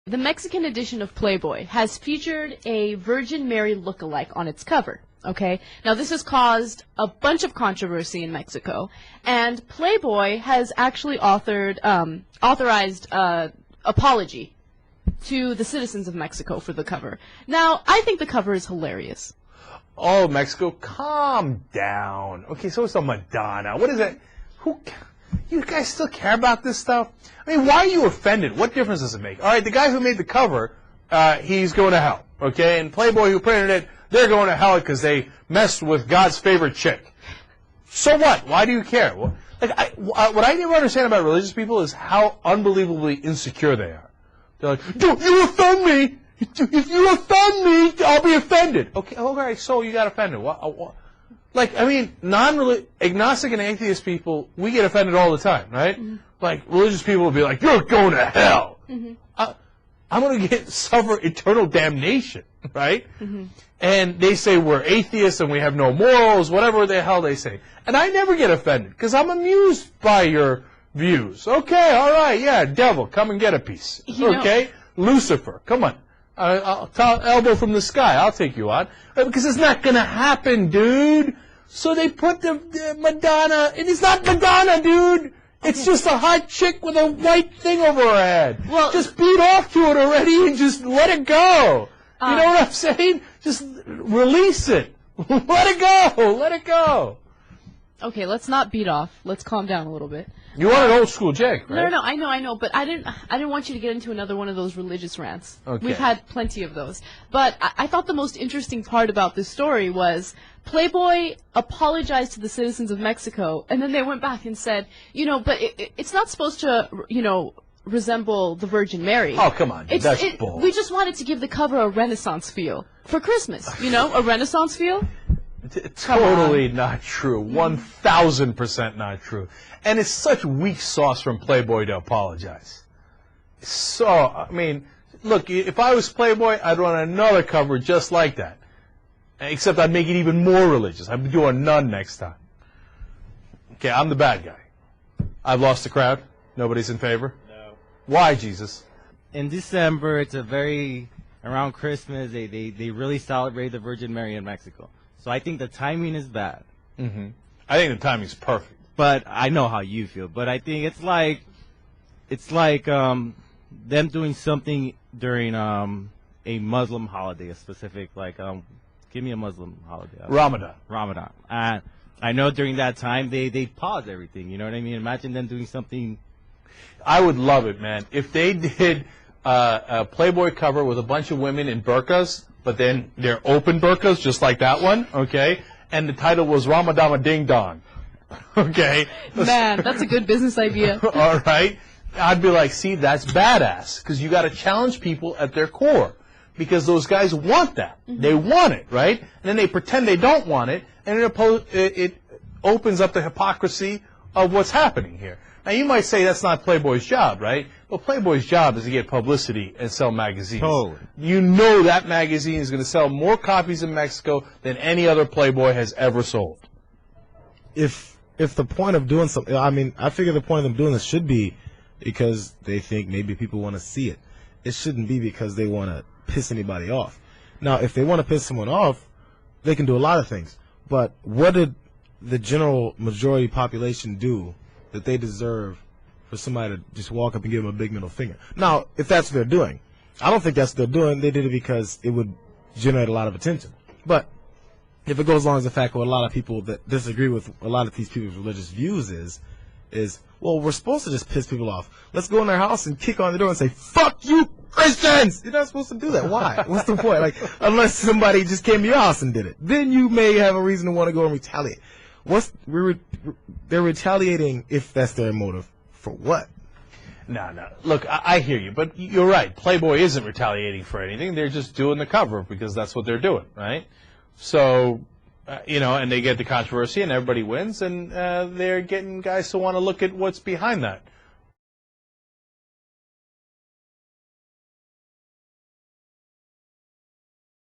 The Mexican edition of Playboy has featured a Virgin Mary look-alike on its cover. Okay, now this has caused a bunch of controversy in Mexico, and Playboy has actually authorized apology to the citizens of Mexico for the cover. Now, I think the cover is hilarious. Oh, Mexico, calm down. Okay, so it's a Madonna. What is that? You guys still care about this stuff? I mean, why are you offended? What difference does it make? All right, the guy who made the cover, he's going to hell. Okay, and Playboy who printed it, they're going to hell because they messed with God's favorite chick. So what? Why do you care? Well, what I never understand about religious people is how unbelievably insecure they are. They're like, don't you offend me! If you offend me, I'll be offended. Okay, all right, so you got offended. What? Like, I mean, agnostic and atheist people, we get offended all the time, right? Mm-hmm. Like, religious people will be like, you're going to hell. Mm-hmm. I'm going to suffer eternal damnation, right? Mm-hmm. And they say we're atheists and we have no morals, whatever the hell they say. And I never get offended because I'm amused by your views. Okay, all right, yeah, devil, come and get a piece. Okay? Lucifer, come on. I'll elbow from the sky. I'll take you on. Because it's not going to happen, dude. So they put the Madonna, and it's not Madonna, dude. It's just a hot chick with a white thing over her head. Well, just beat off to it already and just let it go. You know what I'm saying? Just release it. Let it go. Let it go. Okay, let's not beat off. Let's calm down a little bit. You want an old school Jake, right? No, I know, but I didn't want you to get into another one of those religious rants. Okay. We've had plenty of those. But I thought the most interesting part about this story was Playboy apologized to the citizens of Mexico, and then they went back and said, but it's not supposed to, resemble the Virgin Mary. Oh, come on. That's bull. We just wanted to give the cover a Renaissance feel for Christmas. A Renaissance feel. Totally not true. 1,000% not true. And it's such weak sauce from Playboy to apologize. So, I mean, look, if I was Playboy, I'd run another cover just like that. Except I'd make it even more religious. I'd do a nun next time. Okay, I'm the bad guy. I've lost the crowd. Nobody's in favor? No. Why, Jesus? In December, it's around Christmas, they really celebrate the Virgin Mary in Mexico. So I think the timing is bad. Mm-hmm. I think the timing's perfect. But I know how you feel. But I think it's like them doing something during a Muslim holiday, a specific give me a Muslim holiday. Ramadan. And I know during that time they pause everything. You know what I mean? Imagine them doing something. I would love it, man. If they did a Playboy cover with a bunch of women in burqas, but then they're open burqas, just like that one, okay? And the title was Ramadan Ding Dong, okay? Man, that's a good business idea. All right? I'd be like, see, that's badass, because you got to challenge people at their core, because those guys want that. Mm-hmm. They want it, right? And then they pretend they don't want it, and it opens up the hypocrisy of what's happening here. Now, you might say that's not Playboy's job, right? But Playboy's job is to get publicity and sell magazines. Totally. You know that magazine is going to sell more copies in Mexico than any other Playboy has ever sold. If the point of doing something, I mean, I figure the point of them doing this should be because they think maybe people want to see it. It shouldn't be because they want to piss anybody off. Now, if they want to piss someone off, they can do a lot of things. But what did the general majority population do that they deserve for somebody to just walk up and give them a big middle finger? Now, if that's what they're doing, I don't think that's what they're doing. They did it because it would generate a lot of attention. But if it goes along as the fact what a lot of people that disagree with a lot of these people's religious views is, well, we're supposed to just piss people off. Let's go in their house and kick on the door and say, fuck you, Christians! You're not supposed to do that. Why? What's the point? Like, unless somebody just came to your house and did it. Then you may have a reason to want to go and retaliate. They're retaliating if that's their motive. For what? No. Look, I hear you, but you're right. Playboy isn't retaliating for anything. They're just doing the cover because that's what they're doing, right? So, and they get the controversy and everybody wins, and they're getting guys to want to look at what's behind that.